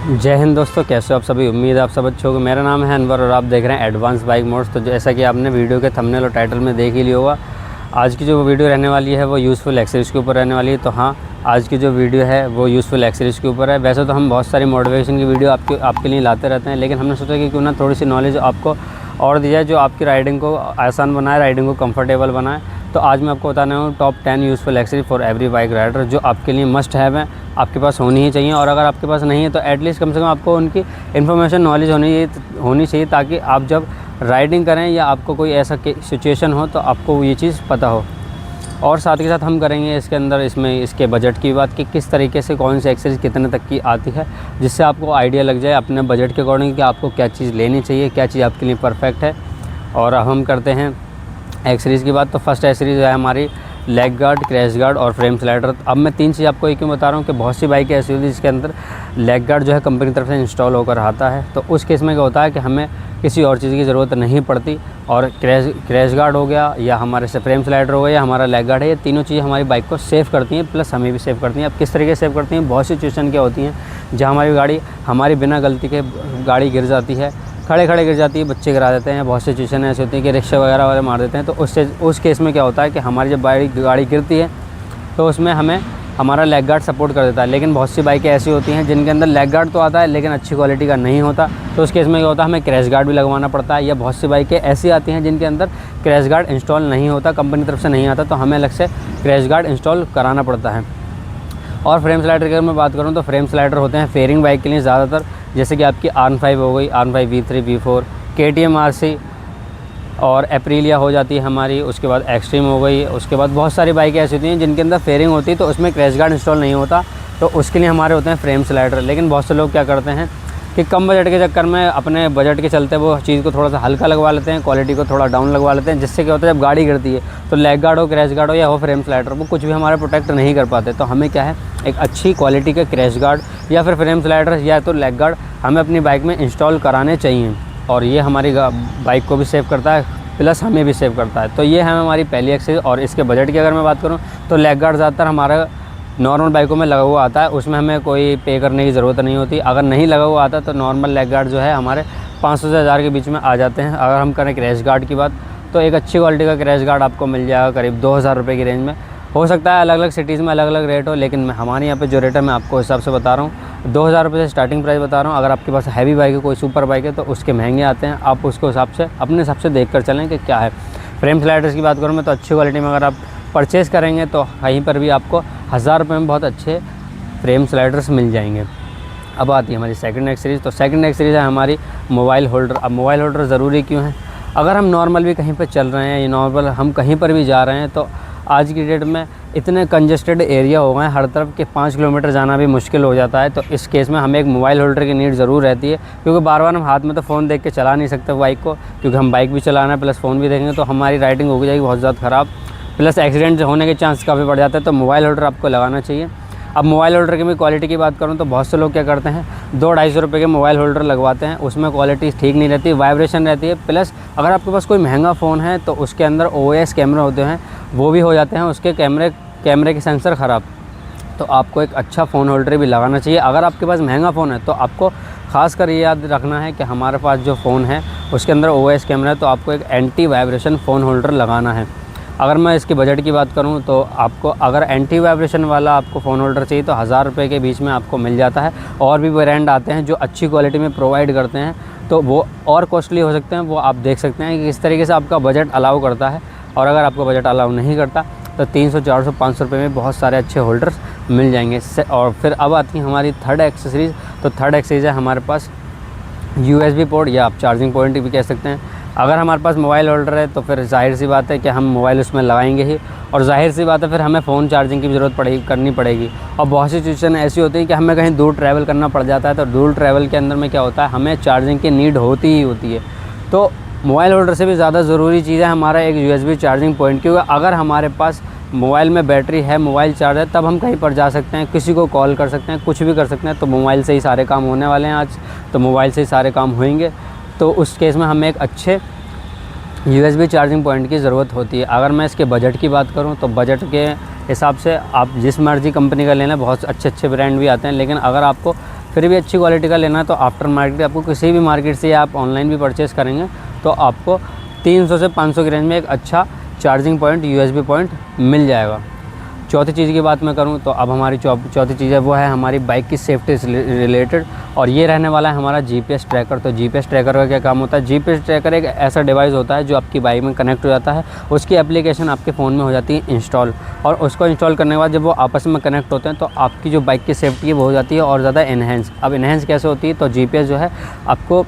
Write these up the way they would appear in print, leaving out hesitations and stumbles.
जय हिंद दोस्तों, कैसे हो आप सभी। उम्मीद है आप सब अच्छे होंगे। मेरा नाम है अनवर और आप देख रहे हैं एडवांस बाइक मोड्स। तो जैसा कि आपने वीडियो के थंबनेल और टाइटल में देख ही लिया होगा, आज की जो वीडियो रहने वाली है वो यूज़फुल एक्सेसरीज़ के ऊपर रहने वाली है। तो हाँ, आज की जो वीडियो है वो यूज़फुल एक्सेसरीज़ के ऊपर है। वैसे तो हम बहुत सारी मोटिवेशन की वीडियो आपके लिए लाते रहते हैं, लेकिन हमने सोचा कि क्यों ना थोड़ी सी नॉलेज आपको और दी जाए जो आपकी राइडिंग को आसान बनाए, राइडिंग को कंफर्टेबल बनाए। तो आज मैं आपको बताने हूँ top 10 useful accessory for every bike rider, जो आपके लिए मस्ट हैव है, आपके पास होनी ही चाहिए। और अगर आपके पास नहीं है तो एटलीस्ट कम से कम आपको उनकी इन्फॉर्मेशन नॉलेज होनी चाहिए, ताकि आप जब राइडिंग करें या आपको कोई ऐसा सिचुएशन हो तो आपको ये चीज़ पता हो। और साथ के साथ हम करेंगे इसके बजट की बात, कि किस तरीके से कौन सी एक्सेसरीज कितने तक की आती है, जिससे आपको आइडिया लग जाए अपने बजट के अकॉर्डिंग कि आपको क्या चीज़ लेनी चाहिए, क्या चीज़ आपके लिए परफेक्ट है। और अब हम करते हैं एक्सेसरीज़ की बात। तो फर्स्ट एक्सेसरीज है हमारी लेग गार्ड, क्रैश गार्ड और फ्रेम स्लाइडर। अब मैं 3 चीज़ आपको क्यों बता रहा हूँ कि बहुत सी बाइकें ऐसी होती है जिसके अंदर लेग गार्ड जो है कंपनी की तरफ से इंस्टॉल होकर आता है। तो उस केस में क्या होता है कि हमें किसी और चीज़ की ज़रूरत नहीं पड़ती, और क्रैश गार्ड हो गया या हमारे से फ्रेम स्लाइडर हो गया या हमारा लेग गार्ड है, ये तीनों चीज़ें हमारी बाइक को सेव करती हैं, प्लस हमें भी सेव करती हैं। अब किस तरीके से सेव करती हैं, बहुत सी सिचुएशन क्या होती हैं जहाँ हमारी बिना गलती के गाड़ी गिर जाती है, खड़े खड़े गिर जाती है, बच्चे गिरा देते हैं। बहुत सी सिचुएशन ऐसी होती है कि रिक्शा वगैरह वाले मार देते हैं। तो उस केस में क्या होता है कि हमारी जब गाड़ी गिरती है तो उसमें हमें हमारा लेग गार्ड सपोर्ट कर देता है। लेकिन बहुत सी बाइकें ऐसी होती हैं जिनके अंदर लेग गार्ड तो आता है लेकिन अच्छी क्वालिटी का नहीं होता, तो उस केस में क्या होता है, हमें क्रैश गार्ड भी लगवाना पड़ता है। या बहुत सी बाइकें ऐसी आती हैं जिनके अंदर क्रैश गार्ड इंस्टॉल नहीं होता, कंपनी की तरफ से नहीं आता, तो हमें अलग से क्रैश गार्ड इंस्टॉल कराना पड़ता है। और फ्रेम स्लाइडर की अगर मैं बात करूँ तो फ्रेम स्लाइडर होते हैं फेयरिंग बाइक के लिए ज़्यादातर, जैसे कि आपकी R5 हो गई, R5 V3 V4, KTM RC और एप्रिलिया हो जाती है हमारी, उसके बाद एक्सट्रीम हो गई। उसके बाद बहुत सारी बाइकें ऐसी होती हैं जिनके अंदर फेयरिंग होती है तो उसमें क्रैश गार्ड इंस्टॉल नहीं होता, तो उसके लिए हमारे होते हैं फ्रेम स्लाइडर। लेकिन बहुत से लोग क्या करते हैं कि कम बजट के चक्कर में अपने बजट के चलते वो चीज़ को थोड़ा सा हल्का लगवा लेते हैं, क्वालिटी को थोड़ा डाउन लगवा लेते हैं, जिससे क्या होता है जब गाड़ी गिरती है तो लेग गार्ड हो, क्रैश गार्ड हो या हो फ्रेम स्लाइडर, वो कुछ भी हमारा प्रोटेक्ट नहीं कर पाते। तो हमें क्या है, एक अच्छी क्वालिटी के क्रैश गार्ड या फिर फ्रेम स्लाइडर या तो लेग गार्ड हमें अपनी बाइक में इंस्टॉल कराने चाहिए, और ये हमारी बाइक को भी सेव करता है प्लस हमें भी सेव करता है। तो ये है हमारी पहली एक्सेसरीज। और इसके बजट की अगर मैं बात करूँ तो लेग गार्ड ज़्यादातर हमारा नॉर्मल बाइकों में लगा हुआ आता है, उसमें हमें कोई पे करने की ज़रूरत नहीं होती। अगर नहीं लगा हुआ आता तो नॉर्मल लेग गार्ड जो है हमारे 500 से 1000 के बीच में आ जाते हैं। अगर हम करें क्रैश गार्ड की बात तो एक अच्छी क्वालिटी का क्रैश गार्ड आपको मिल जाएगा करीब 2000 रुपये की रेंज में। हो सकता है अलग अलग सिटीज़ में अलग अलग रेट हो, लेकिन हमारे यहाँ पे जो रेट है मैं आपको हिसाब से बता रहा हूँ, 2000 रुपये से स्टार्टिंग प्राइस बता रहा हूँ। अगर आपके पास हैवी बाइक है, कोई सुपर बाइक है, तो उसके महंगे आते हैं। आप उसको अपने हिसाब से देख कर चलें कि क्या है। फ्रेम स्लाइडर्स की बात करूँ मैं तो अच्छी क्वालिटी में अगर आप परचेज़ करेंगे तो कहीं पर भी आपको 1000 रुपये में बहुत अच्छे फ्रेम स्लाइडर्स मिल जाएंगे। अब आती है हमारी सेकंड एक्सेसरीज। तो सेकंड एक्सेसरीज है हमारी मोबाइल होल्डर। अब मोबाइल होल्डर ज़रूरी क्यों है, अगर हम नॉर्मल भी कहीं पर चल रहे हैं या नॉर्मल हम कहीं पर भी जा रहे हैं, तो आज की डेट में इतने कंजेस्टेड एरिया हो गए हैं हर तरफ के 5 किलोमीटर जाना भी मुश्किल हो जाता है। तो इस केस में हमें एक मोबाइल होल्डर की नीड ज़रूर रहती है, क्योंकि बार बार हम हाथ में तो फ़ोन देख के चला नहीं सकते बाइक को, क्योंकि हम बाइक भी चलाना है प्लस फ़ोन भी देखेंगे तो हमारी राइडिंग हो जाएगी बहुत ज़्यादा ख़राब, प्लस एक्सीडेंट होने के चांस काफ़ी बढ़ जाते हैं। तो मोबाइल होल्डर आपको लगाना चाहिए। अब मोबाइल होल्डर की भी क्वालिटी की बात करूँ तो बहुत से लोग क्या करते हैं 200-250 रुपये के मोबाइल होल्डर लगवाते हैं, उसमें क्वालिटी ठीक नहीं रहती, वाइब्रेशन रहती है, प्लस अगर आपके पास कोई महंगा फ़ोन है तो उसके अंदर OIS कैमरे होते हैं, वो भी हो जाते हैं उसके कैमरे के सेंसर ख़राब। तो आपको एक अच्छा फ़ोन होल्डर भी लगाना चाहिए। अगर आपके पास महंगा फ़ोन है तो आपको ख़ास कर ये याद रखना है कि हमारे पास जो फ़ोन है उसके अंदर OIS कैमरा है, तो आपको एक एंटी वाइब्रेशन फ़ोन होल्डर लगाना है। अगर मैं इसकी बजट की बात करूं तो आपको अगर एंटी वाइब्रेशन वाला आपको फ़ोन होल्डर चाहिए तो 1000 रुपये के बीच में आपको मिल जाता है। और भी ब्रांड आते हैं जो अच्छी क्वालिटी में प्रोवाइड करते हैं, तो वो और कॉस्टली हो सकते हैं, वो आप देख सकते हैं कि किस तरीके से आपका बजट अलाउ करता है। और अगर आपका बजट अलाउ नहीं करता तो 300, 400, 500 रुपये में बहुत सारे अच्छे होल्डर्स मिल जाएंगे। और फिर अब आती है हमारी थर्ड एक्सेसरीज़। तो थर्ड एक्सेसरीज़ है हमारे पास USB पोर्ट, या आप चार्जिंग पॉइंट भी कह सकते हैं। अगर हमारे पास मोबाइल होल्डर है तो फिर जाहिर सी बात है कि हम मोबाइल उसमें लगाएंगे ही, और जाहिर सी बात है फिर हमें फ़ोन चार्जिंग की भी ज़रूरत करनी पड़ेगी। और बहुत सी सिचुएशन ऐसी होती है कि हमें कहीं दूर ट्रैवल करना पड़ जाता है, तो दूर ट्रैवल के अंदर में क्या होता है, हमें चार्जिंग की नीड होती ही होती है। तो मोबाइल होल्डर से भी ज़्यादा ज़रूरी चीज़ है हमारा एक USB चार्जिंग पॉइंट, क्योंकि अगर हमारे पास मोबाइल में बैटरी है, मोबाइल चार्ज है, तब हम कहीं पर जा सकते हैं, किसी को कॉल कर सकते हैं, कुछ भी कर सकते हैं। तो मोबाइल से ही सारे काम होने वाले हैं आज, तो मोबाइल से ही सारे काम होंगे। तो उस केस में हमें एक अच्छे USB चार्जिंग पॉइंट की ज़रूरत होती है। अगर मैं इसके बजट की बात करूं तो बजट के हिसाब से आप जिस मर्ज़ी कंपनी का लेना, बहुत अच्छे ब्रांड भी आते हैं, लेकिन अगर आपको फिर भी अच्छी क्वालिटी का लेना है तो आफ्टर मार्केट आपको किसी भी मार्केट से या आप ऑनलाइन भी परचेज़ करेंगे तो आपको 300 से 500 की रेंज में एक अच्छा चार्जिंग पॉइंट, यूएसबी पॉइंट मिल जाएगा। चौथी चीज़ की बात मैं करूँ तो अब हमारी चौथी चीज़ है वो है हमारी बाइक की सेफ्टी से रिलेटेड, और ये रहने वाला है हमारा जीपीएस ट्रैकर। तो जीपीएस ट्रैकर का क्या काम होता है? जीपीएस ट्रैकर एक ऐसा डिवाइस होता है जो आपकी बाइक में कनेक्ट हो जाता है, उसकी एप्लीकेशन आपके फ़ोन में हो जाती है इंस्टॉल, और उसको इंस्टॉल करने के बाद जब वो आपस में कनेक्ट होते हैं तो आपकी जो बाइक की सेफ्टी है वो हो जाती है और ज़्यादा इन्हेंस। अब इन्हेंस कैसे होती है? तो जीपीएस जो है आपको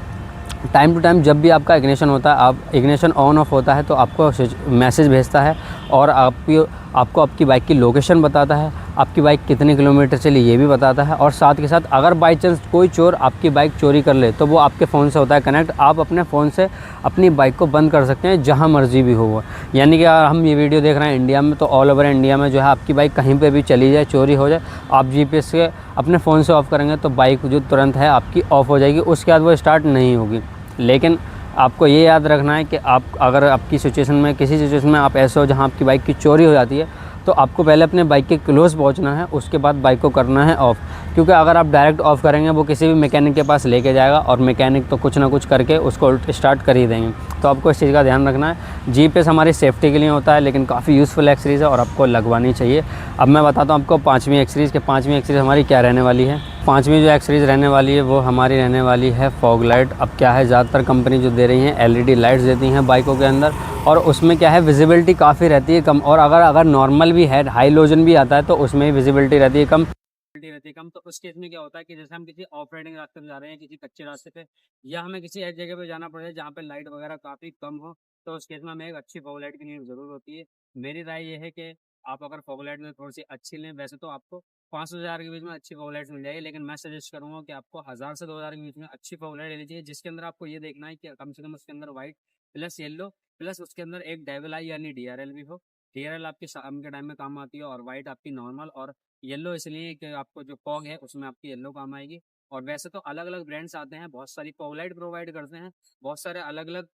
टाइम टू टाइम जब भी आपका इग्निशन होता है, आप इग्निशन ऑन ऑफ होता है तो आपको मैसेज भेजता है और आपको आपकी बाइक की लोकेशन बताता है, आपकी बाइक कितने किलोमीटर चली ये भी बताता है, और साथ के साथ अगर बाई चांस कोई चोर आपकी बाइक चोरी कर ले तो वो आपके फ़ोन से होता है कनेक्ट, आप अपने फ़ोन से अपनी बाइक को बंद कर सकते हैं जहाँ मर्जी भी हो वो। यानी कि अगर हम ये वीडियो देख रहे हैं इंडिया में तो ऑल ओवर इंडिया में जो है आपकी बाइक कहीं पर भी चली जाए, चोरी हो जाए, आप जीपीएस से अपने फ़ोन से ऑफ़ करेंगे तो बाइक जो तुरंत है आपकी ऑफ़ हो जाएगी, उसके बाद वो स्टार्ट नहीं होगी। लेकिन आपको ये याद रखना है कि आप अगर आपकी सिचुएशन में किसी सिचुएशन में आप ऐसे हो जहाँ आपकी बाइक की चोरी हो जाती है तो आपको पहले अपने बाइक के क्लोज़ पहुँचना है, उसके बाद बाइक को करना है ऑफ़। क्योंकि अगर आप डायरेक्ट ऑफ़ करेंगे वो किसी भी मैकेनिक के पास लेके जाएगा और मैकेनिक तो कुछ ना कुछ करके उसको स्टार्ट कर ही देंगे। तो आपको इस चीज़ का ध्यान रखना है। जीपीएस हमारी सेफ्टी के लिए होता है लेकिन काफ़ी यूज़फुल एक्सेसरीज़ है और आपको लगवानी चाहिए। अब मैं बताता हूँ आपको पाँचवीं एक्सेसरीज़ कि पाँचवीं एक्सेसरीज़ हमारी क्या रहने वाली है। पाँचवीं जो एक्सेसरीज़ रहने वाली है वो हमारी रहने वाली है फॉग लाइट। अब क्या है, ज़्यादातर कंपनी जो दे रही हैं एलईडी लाइट्स देती हैं बाइकों के अंदर, और उसमें क्या है विजिबिलिटी काफ़ी रहती है कम, और अगर नॉर्मल भी है, हाइलोजन भी आता है तो उसमें विजिबिलिटी रहती है कम। तो उस केस में क्या होता है कि जैसे हम किसी ऑफ राइडिंग रास्ते में जा रहे हैं, किसी कच्चे रास्ते पे, या हमें किसी ऐसी जगह पे जाना पड़ जाए जहाँ पे लाइट वगैरह काफ़ी कम हो, तो उस केस में हमें एक अच्छी फॉग लाइट की नीड ज़रूर होती है। मेरी राय ये है कि आप अगर फॉग लाइट में थोड़ी सी अच्छी लें, वैसे तो आपको 5,000 के बीच में अच्छी फॉग लाइट्स मिल जाएगी, लेकिन मैं सजेस्ट करूँगा कि आपको 1,000 से 2,000 के बीच में अच्छी फॉग लाइट लेनी चाहिए, जिसके अंदर आपको ये देखना है कि कम से कम उसके अंदर व्हाइट प्लस येलो प्लस उसके अंदर एक डेविल आई यानी डीआरएल भी हो। डीआरएल आपकी शाम के टाइम में काम आती है और व्हाइट आपकी नॉर्मल, और येलो इसलिए कि आपको जो फॉग है उसमें आपकी येलो काम आएगी। और वैसे तो अलग अलग ब्रांड्स आते हैं, बहुत सारी फॉग लाइट प्रोवाइड करते हैं, बहुत सारे अलग अलग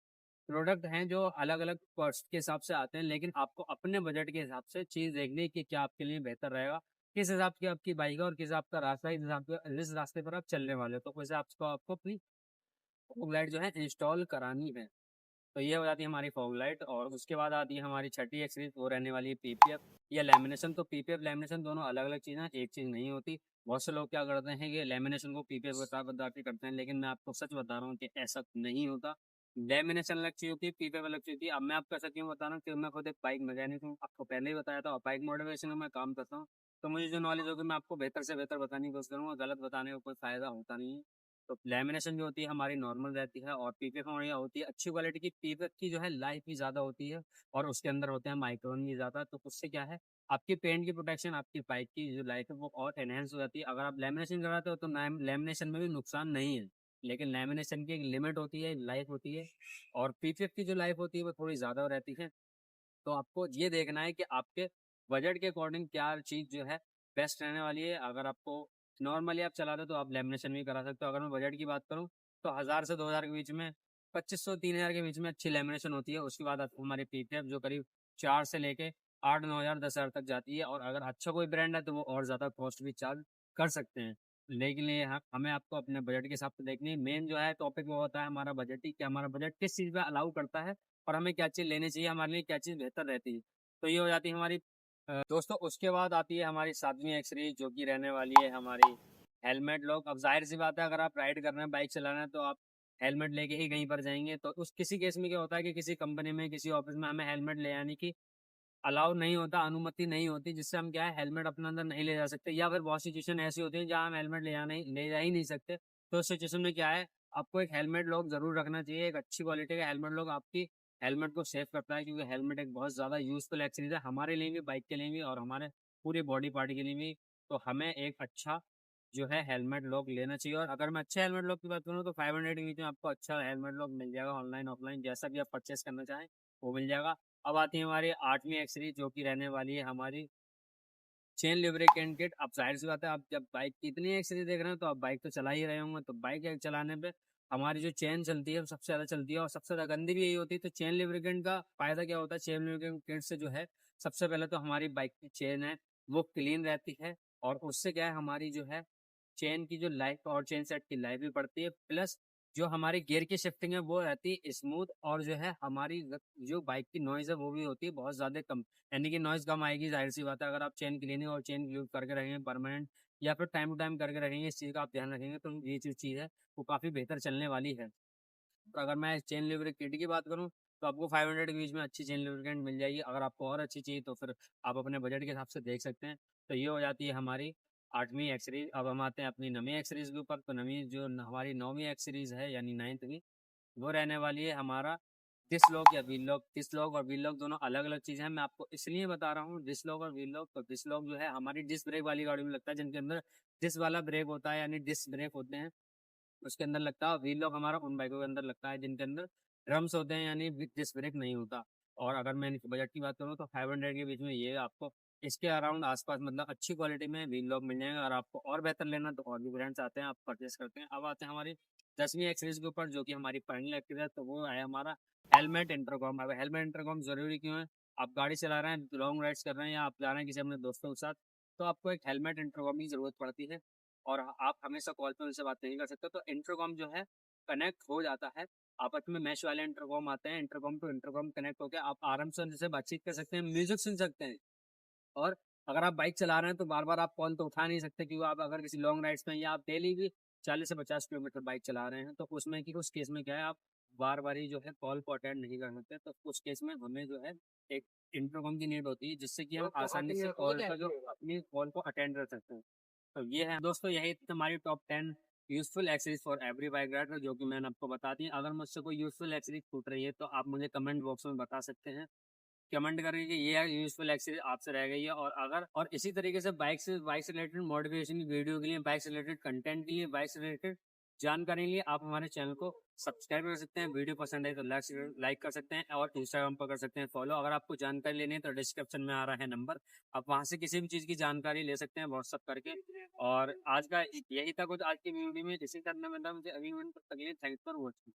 प्रोडक्ट हैं जो अलग अलग कॉस्ट के हिसाब से आते हैं, लेकिन आपको अपने बजट के हिसाब से चीज़ देखनी है कि क्या आपके लिए बेहतर रहेगा, किस हिसाब की आपकी बाइक है और किस हिसाब का रास्ता है, जिस रास्ते पर आप चलने वाले हो, तो उस हिसाब से आपको अपनी फॉग लाइट जो है इंस्टॉल करानी है। तो ये हो जाती है हमारी फॉग लाइट। और उसके बाद आती है हमारी छठी एक्सरीज, वो रहने वाली है पीपीएफ या लेमिनेशन। तो पीपीएफ लेमिनेशन दोनों अलग अलग चीज़ें हैं, एक चीज़ नहीं होती। बहुत से लोग क्या करते हैं कि लेमिनेशन को पीपीएफ बता के करते हैं, लेकिन मैं आपको सच बता रहा हूँ कि ऐसा नहीं होता। लेमिनेशन अलग चीज़ होती है, पीपीएफ अलग चीज़ होती है। अब मैं आपको ऐसा क्यों बता रहा हूँ कि मैं खुद एक बाइक मैकेनिक हूँ, आपको पहले ही बताया था, और बाइक मॉडिफिकेशन में मैं काम करता हूँ। तो मुझे जो नॉलेज होगी मैं आपको बेहतर से बेहतर बताने की कोशिश करूँगा, गलत बताने का कोई फ़ायदा होता नहीं है। तो लेमिनेशन जो होती है हमारी नॉर्मल रहती है, और पीपीएफ हमारी होती है अच्छी क्वालिटी की। पीपीएफ की जो है लाइफ भी ज़्यादा होती है और उसके अंदर होते हैं माइक्रोन भी ज़्यादा, तो उससे क्या है आपकी पेंट की प्रोटेक्शन, आपकी बाइक की जो लाइफ है वो और एनहेंस हो जाती है। अगर आप लेमिनेशन कराते हो तो लेमिनेशन में भी नुकसान नहीं है, लेकिन लेमिनेशन की एक लिमिट होती है, लाइफ होती है, और पीपीएफ की जो लाइफ होती है वो थोड़ी ज़्यादा रहती है। तो आपको ये देखना है कि आपके बजट के अकॉर्डिंग क्या चीज़ जो है बेस्ट रहने वाली है। अगर आपको नॉर्मली आप चलाते हो तो आप लेमिनेशन भी करा सकते हो। अगर मैं बजट की बात करूँ तो 1,000 से 2,000 के बीच में, 2,500-3,000 के बीच में अच्छी लेमिनेशन होती है। उसके बाद हमारी पीपीएफ जो करीब 4 से लेके 8-9,000 10,000 तक जाती है, और अगर अच्छा कोई ब्रांड है तो वो और ज़्यादा कॉस्ट भी चार्ज कर सकते हैं। लेकिन ये हमें आपको अपने बजट के हिसाब से देखनी है। मेन जो है टॉपिक वो होता है हमारा बजट ही, कि हमारा बजट किस चीज़ पे अलाउ करता है और हमें क्या चीज़ लेनी चाहिए, हमारे लिए क्या चीज़ बेहतर रहती है। तो ये हो जाती है हमारी दोस्तों। उसके बाद आती है हमारी 7वीं एक्सरीज, जो कि रहने वाली है हमारी हेलमेट लॉक। अब जाहिर सी बात है अगर आप राइड कर रहे हैं, बाइक चला रहे हैं, तो आप हेलमेट लेके ही कहीं पर जाएंगे। तो उस किसी केस में क्या होता है कि किसी कंपनी में, किसी ऑफिस में हमें हेलमेट ले आने की अलाउ नहीं होता, अनुमति नहीं होती, जिससे हम क्या है हेलमेट अपने अंदर नहीं ले जा सकते, या फिर बहुत सिचुएशन ऐसी होती है जहाँ हम हेलमेट ले जा ही नहीं सकते। तो उस सिचुएशन में क्या है, आपको एक हेलमेट लॉक जरूर रखना चाहिए। एक अच्छी क्वालिटी का हेलमेट लॉक आपकी हेलमेट को सेव करता है, क्योंकि हेलमेट एक बहुत ज़्यादा यूजफुल एक्सरीज है हमारे लिए भी, बाइक के लिए भी, और हमारे पूरी बॉडी पार्ट के लिए भी। तो हमें एक अच्छा जो है हेलमेट लॉक लेना चाहिए। और अगर मैं अच्छे हेलमेट लॉक की बात करूँ तो 500 के बीच में आपको अच्छा हेलमेट लॉक मिल जाएगा, ऑनलाइन ऑफलाइन जैसा भी आप परचेस करना चाहें वो मिल जाएगा। अब आती है हमारी 8वीं एक्सरीज, जो कि रहने वाली है हमारी चेन लुब्रिकेंट किट। अब जाहिर सी बात है, आप जब बाइक की इतनी एक्सरीज देख रहे हैं तो आप बाइक तो चला ही रहे होंगे, तो बाइक चलाने पे हमारी जो चेन चलती है वो सबसे ज़्यादा चलती है और सबसे ज़्यादा गंदी भी यही होती है। तो चेन लुब्रिकेंट का फ़ायदा क्या होता है, चेन लुब्रिकेंट किट से जो है सबसे पहले तो हमारी बाइक की चेन है वो क्लीन रहती है, और उससे क्या है हमारी जो है चेन की जो लाइफ और चेन सेट की लाइफ भी बढ़ती है, प्लस जो हमारी गियर की शिफ्टिंग है वो रहती है स्मूथ, और जो है हमारी जो बाइक की नॉइज़ है वो भी होती है बहुत ज़्यादा कम, यानी कि नॉइज़ कम आएगी। ज़ाहिर सी बात है, अगर आप चेन क्लीनिंग और चेन यूज़ करके रखेंगे परमानेंट, या फिर टाइम टू टाइम करके रखेंगे, इस चीज़ का आप ध्यान रखेंगे, तो ये जो चीज़ है वो काफ़ी बेहतर चलने वाली है। तो अगर मैं चेन लुब्रिकेट किट की बात करूँ, तो आपको 500 के बीच में अच्छी चेन लुब्रिकेंट मिल जाएगी। अगर आपको और अच्छी चाहिए तो फिर आप अपने बजट के हिसाब से देख सकते हैं। तो ये हो जाती है हमारी 8वीं एक्स सीरीज़। अब हम आते हैं अपनी 9वीं एक्स सीरीज़ के ऊपर। तो हमारी 9वीं एक्स सीरीज़ है, यानी 9वीं, वो रहने वाली है हमारा डिस्क लॉक या व्हील लॉक। डिस्क लॉक और व्हील लॉक दोनों अलग-अलग चीज़ें हैं। मैं आपको इसलिए बता रहा हूँ डिस्क लॉक और व्हील लॉक। तो डिस्क लॉक जो है हमारी डिस्क ब्रेक वाली गाड़ी में लगता है, जिनके अंदर डिस्क वाला ब्रेक होता है, यानी डिस्क ब्रेक होते हैं, उसके अंदर लगता है। व्हील लॉक हमारा उन बाइकों के अंदर लगता है जिनके अंदर ड्रम्स होते हैं, यानी डिस्क ब्रेक नहीं होता। और अगर मैं इनके बजट की बात करूँ तो 500 के बीच में ये आपको इसके अराउंड आसपास, मतलब अच्छी क्वालिटी में व्हील लॉक मिल जाएगा। अगर आपको और बेहतर लेना तो और भी ब्रांड्स आते हैं, आप परचेस करते हैं। अब आते हैं हमारी 10वीं एक्सरीज के ऊपर, जो कि हमारी फाइनल एक्सरीज है। तो वो है हमारा हेलमेट इंटरकॉम। अब हेलमेट इंटरकॉम ज़रूरी क्यों है? आप गाड़ी चला रहे हैं, लॉन्ग राइड्स कर रहे हैं, या आप जा रहे हैं किसी अपने दोस्तों के साथ, तो आपको एक हेलमेट इंटरकॉम की ज़रूरत पड़ती है। और आप हमेशा कॉल पे उनसे बात नहीं कर सकते, तो इंटरकॉम जो है कनेक्ट हो जाता है। आपस में मैश वाले इंटरकॉम आते हैं, इंटरकॉम टू इंटरकॉम कनेक्ट होकर आप आराम से उनसे बातचीत कर सकते हैं, म्यूजिक सुन सकते हैं। और अगर आप बाइक चला रहे हैं तो बार बार आप कॉल तो उठा नहीं सकते, क्योंकि आप अगर किसी लॉन्ग राइड्स में, या आप डेली भी 40 से 50 किलोमीटर बाइक चला रहे हैं, तो उसमें कि उस केस में क्या है, आप बार बार ही जो है कॉल को अटेंड नहीं कर सकते। तो उस केस में हमें जो है एक इंटरकॉम की नीड होती है, जिससे कि हम आसानी से कॉल का जो अपनी कॉल को अटेंड कर सकते हैं। तो ये है दोस्तों, यही थी हमारी top 10 useful exercise for every bike rider, जो कि मैंने आपको बता दी। अगर मुझसे कोई यूजफुल एक्सरसाइज छूट रही है तो आप मुझे कमेंट बॉक्स में बता सकते हैं। कमेंट करें कि ये यूजफुल एक्सरसाइज आपसे रह गई है। और इसी तरीके से बाइक से रिलेटेड मोटिवेशन की वीडियो के लिए, बाइक से रिलेटेड कंटेंट के लिए, बाइक से रिलेटेड जानकारी के लिए आप हमारे चैनल को सब्सक्राइब कर सकते हैं। वीडियो पसंद है तो लाइक कर सकते हैं, और इंस्टाग्राम पर कर सकते हैं फॉलो। अगर आपको जानकारी लेनी है तो डिस्क्रिप्शन में आ रहा है नंबर, आप वहां से किसी भी चीज़ की जानकारी ले सकते हैं व्हाट्सअप करके। और आज का यही था कुछ आज की वीडियो में, जिसे करने में था मुझे अभी, थैंक्स फॉर वॉचिंग।